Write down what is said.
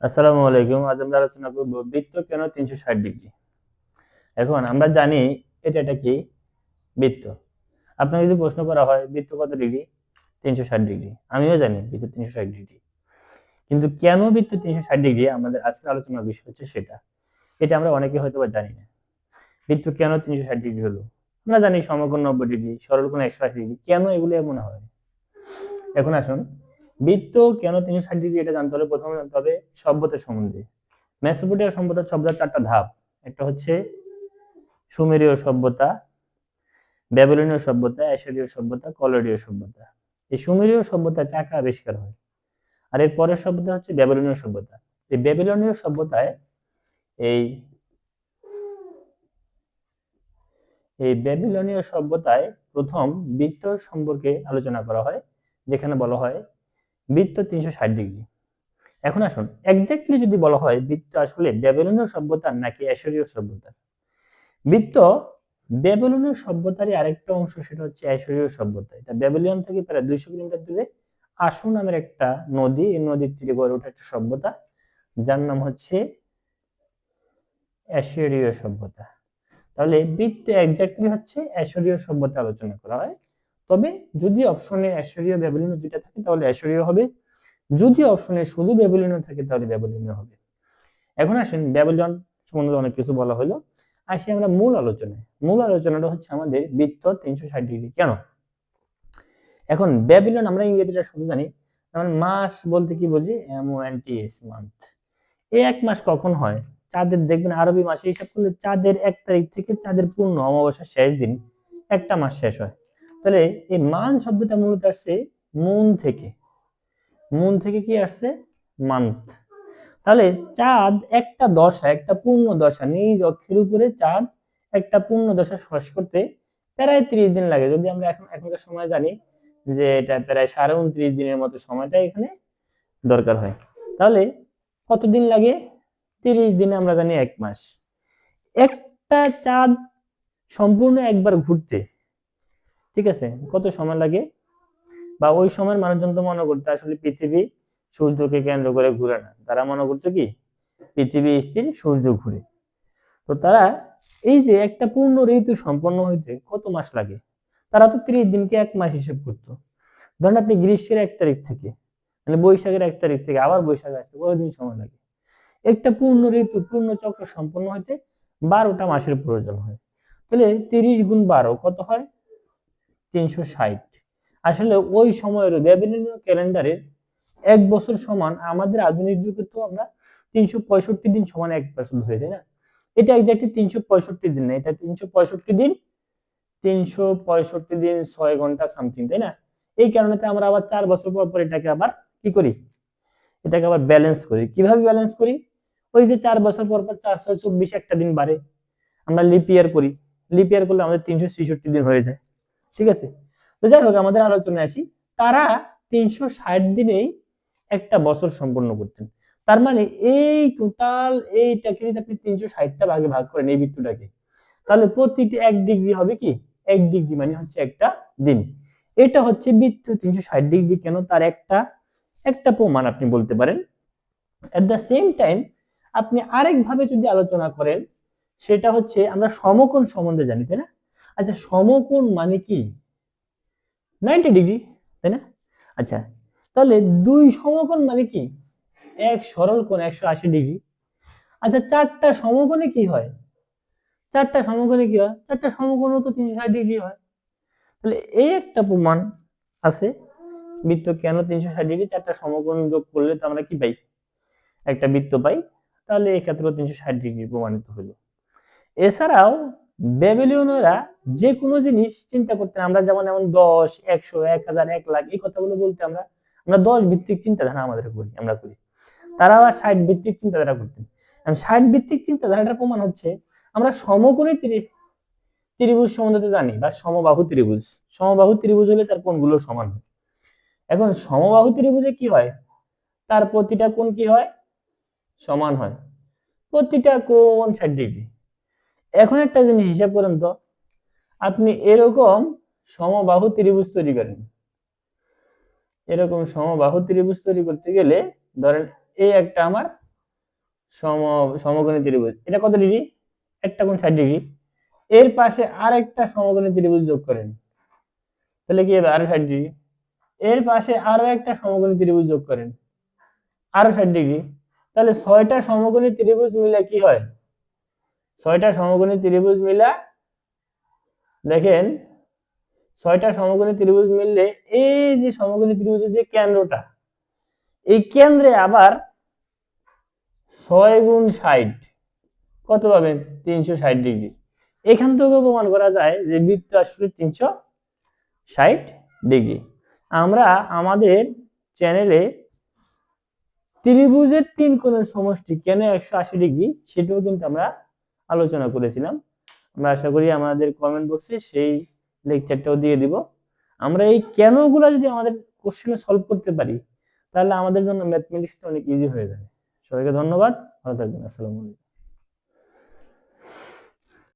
আসসালামু আলাইকুম। আজ আমরা আলোচনা করব বৃত্ত কেন 360 ডিগ্রি। এখন আমরা জানি এটা কি বৃত্ত। আপনাকে যদি প্রশ্ন করা হয় বৃত্ত কত ডিগ্রি? 360 ডিগ্রি। আমিও জানি বৃত্ত 360 ডিগ্রি। কিন্তু কেন বৃত্ত 360 ডিগ্রি আমাদের আজকের আলোচনার বিষয় হচ্ছে সেটা। এটা আমরা অনেকে হয়তোবা জানি না। বৃত্ত কেন 360 ডিগ্রি হলো? আমরা জানি সমকোণ 90 ডিগ্রি, সরলকোণ 180 ডিগ্রি। কেন এগুলো এমন হয়? এখন আসুন বৃত্ত কেন 360 ডিগ্রি এটা জানতে হলে প্রথমে জানতে হবে সভ্যতা সম্বন্ধে। মেসোপটেমিয়া সভ্যতার সভ্যতার 4টা ধাপ। একটা হচ্ছে সুমেরীয় সভ্যতা, ব্যাবিলনীয় সভ্যতা, অ্যাশিরীয় সভ্যতা, কলডীয় সভ্যতা। এই সুমেরীয় সভ্যতায় চাকা আবিষ্কার হয়। আর এর পরের সভ্যতা হচ্ছে ব্যাবিলনীয় সভ্যতা। এই ব্যাবিলনীয় সভ্যতায় এই এই ব্যাবিলনীয় সভ্যতায় প্রথম বৃত্ত সম্পর্কে আলোচনা করা হয়, যেখানে বলা হয় বৃত্ত 360 ডিগ্রি। এখন আসুন এক্স্যাক্টলি যদি বলা হয় বৃত্ত আসলে ব্যাবিলনীয় সভ্যতার নাকি অ্যাশিরীয় সভ্যতার। বৃত্ত ব্যাবিলনীয় সভ্যতারই আরেকটা অংশ, সেটা হচ্ছে অ্যাশিরীয় সভ্যতা। এটা ব্যাবিলন থেকে প্রায় 200 কিলোমিটার দূরে আসু নামের একটা নদী, এই নদীর তীরে গড়ে ওঠা একটা সভ্যতা, যার নাম হচ্ছে অ্যাশিরীয় সভ্যতা। তাহলে বৃত্ত এক্স্যাক্টলি হচ্ছে অ্যাশিরীয় সভ্যতা আলোচনা করা হয়। তবে যদি অপশনে অ্যাশিরীয় ব্যাবিলনীয় দুইটা থাকে তাহলে অ্যাশিরীয় হবে, যদি অপশনে শুধু ব্যাবিলনীয় থাকে তাহলে ব্যাবিলনীয় হবে। এখন আসেন ব্যাবিলন সম্বন্ধে অনেক কিছু বলা হলো, আসি আমরা মূল আলোচনায়। মূল আলোচনাটা হচ্ছে আমাদের বৃত্ত 360 ডিগ্রি কেন। এখন ব্যাবিলন আমরা ইংরেজিটা শুধু জানি, যেমন মাস বলতে কি বুঝি, MONTH মান্থ। এই এক মাস কখন হয়? চাঁদের দেখবেন আরবি মাসে হিসাব করলে চাঁদের 1 তারিখ থেকে চাঁদের পূর্ণ অমাবস্যার শেষ দিন একটা মাস শেষ হয়। তাহলে এই মান শব্দটা মূলত আসছে মুন থেকে। মুন থেকে কি আসছে? মান্থ। তাহলে চাঁদ একটা দশা, একটা পূর্ণ দশা, নিজ অক্ষের উপরে চাঁদ একটা পূর্ণ দশা শেষ করতে প্রায় 30 দিন লাগে। যদি আমরা এখনকার সময় জানি যে এটা প্রায় 29.5 দিনের মতো সময়টা এখানে দরকার হয়। তাহলে কতদিন লাগে? 30 দিনে আমরা জানি 1 মাস। একটা চাঁদ সম্পূর্ণ একবার ঘুরতে, ঠিক আছে, কত সময় লাগে? বা ওই সময়ের মানুষজন তো মনে করতে আসলে পৃথিবী সূর্যকে কেন্দ্র করে ঘুরে না, তারা মনে করতো কি পৃথিবী স্থির, সূর্য ঘুরে। তো তারা এই যে একটা পূর্ণ ঋতু সম্পন্ন হইতে কত মাস লাগে, তারা তো 30 দিনকে 1 মাস হিসেব করতো। ধরেন আপনি গ্রীষ্মের 1 তারিখ থেকে, মানে বৈশাখের 1 তারিখ থেকে আবার বৈশাখ আসতে কতদিন সময় লাগে? একটা পূর্ণ ঋতু, পূর্ণ চক্র সম্পন্ন হইতে 12টা মাসের প্রয়োজন হয়। তাহলে 30 গুণ 12 কত হয়? 360। আসলে ওই সময়ের ব্যাবিলনীয় ক্যালেন্ডারে 1 বছর সমান আমাদের আধুনিক যুগে তো আমরা 365 দিন সমান 1 বছর ধরে, তাই না? এটা এক্স্যাক্টলি 365 দিন না, এটা 365 দিন, 365 দিন 6 ঘন্টা সামথিং, তাই না? এই কারণে আমরা আবার 4 বছর পর পর এটাকে আবার কি করি, এটাকে আবার ব্যালেন্স করি। কিভাবে ব্যালেন্স করি? ওই যে 4 বছর পর পর 4 6 24 একটা দিন বাড়ে, আমরা লিপ ইয়ার করি। লিপ ইয়ার করলে আমাদের 366 দিন হয়ে যায়, ঠিক আছে? তো যাই হোক আমাদের আলোচনায় আসি। তারা 360 দিনেই একটা বছর সম্পন্ন করতেন। তার মানে এই টোটাল এইটাকে যদি আপনি 360টা ভাগে ভাগ করেন এই বৃত্তটাকে, তাহলে প্রতিটি 1 ডিগ্রি হবে কি? 1 ডিগ্রি মানে হচ্ছে একটা দিন। এটা হচ্ছে বৃত্ত 360 ডিগ্রি কেন, তার একটা একটা প্রমাণ আপনি বলতে পারেন। এট দ্য সেম টাইম আপনি আরেক ভাবে যদি আলোচনা করেন, সেটা হচ্ছে আমরা সমকোণ সম্বন্ধে জানি, তাই না? আচ্ছা সমকোণ মানে কি? 90 ডিগ্রি, তাই না? আচ্ছা তাহলে দুই সমকোণ মানে কি? এক সরল কোণ 180 ডিগ্রি। আচ্ছা চারটা সমকোণে কি হয়? চারটা সমকোণে কি হয়? চারটা সমকোণও তো 360 ডিগ্রি হয়। তাহলে এই একটা প্রমাণ আছে বৃত্ত কেন 360 ডিগ্রি, চারটা সমকোণ যোগ করলে তো আমরা কি পাই? একটা বৃত্ত পাই। তাহলে এই ক্ষেত্রে 360 ডিগ্রি প্রমাণিত হলো। এছাড়াও ব্যাবিলনীয়রা যে কোনো জিনিস চিন্তা করতেন, আমরা যেমন এমন 10, 100, 1000, 1 লাখ এই কথাগুলো বলতে আমরা আমরা 10 ভিত্তিক চিন্তাধারা আমাদের করি, আমরা করি। তারা আবার 60 ভিত্তিক চিন্তাধারা করতেন। 60 ভিত্তিক চিন্তাধারাটার প্রমাণ হচ্ছে আমরা সমকোণী ত্রিভুজ সম্বন্ধে জানি, বা সমবাহু ত্রিভুজ। সমবাহু ত্রিভুজ হলে তার কোণগুলো সমান হয়। এখন সমবাহু ত্রিভুজে কি হয়? তার প্রতিটা কোণ কি হয়? সমান হয়। প্রতিটা কোণ 60 ডিগ্রি। এখন একটা জিনিস হিসাব করেন তো, আপনি এরকম সমবাহু ত্রিভুজ তৈরি করেন, এরকম সমবাহু ত্রিভুজ তৈরি করতে গেলে ধরেন এই একটা আমার সমকোণী ত্রিভুজ, এটা কত ডিগ্রি? একটা কোণ 60 ডিগ্রি। এর পাশে আরেকটা সমকোণী ত্রিভুজ যোগ করেন, তাহলে কি হবে? আরো 60 ডিগ্রি। এর পাশে আরো একটা সমকোণী ত্রিভুজ যোগ করেন, আরো 60 ডিগ্রি। তাহলে 6টা সমকোণী ত্রিভুজ মিলে কি হয়? 6টা সমকোণী ত্রিভুজ মিলা দেখেন, 6টা সমকোণী ত্রিভুজ মিললে এই যে সমকোণী ত্রিভুজের যে কেন্দ্রটা, এই কেন্দ্রে আবার 6 গুণ 60 কত পাবেন? 360 ডিগ্রি। এখান থেকে প্রমাণ করা যায় যে বৃত্ত আসলে 360 ডিগ্রি। আমরা আমাদের চ্যানেলে ত্রিভুজের 3 কোণের সমষ্টি কেন 180 ডিগ্রি সেটাও কিন্তু আমরা আলোচনা করেছিলাম। আমরা আশা করি আমাদের কমেন্ট বক্সে সেই লেকচারটাও দিয়ে দিব। আমরা এই কেনগুলো যদি আমাদের কোশ্চেনে সলভ করতে পারি, তাহলে আমাদের জন্য ম্যাথমেটিক্সটা অনেক ইজি হয়ে যাবে। সবাইকে ধন্যবাদ, ভালো থাকবেন, আসসালামু আলাইকুম।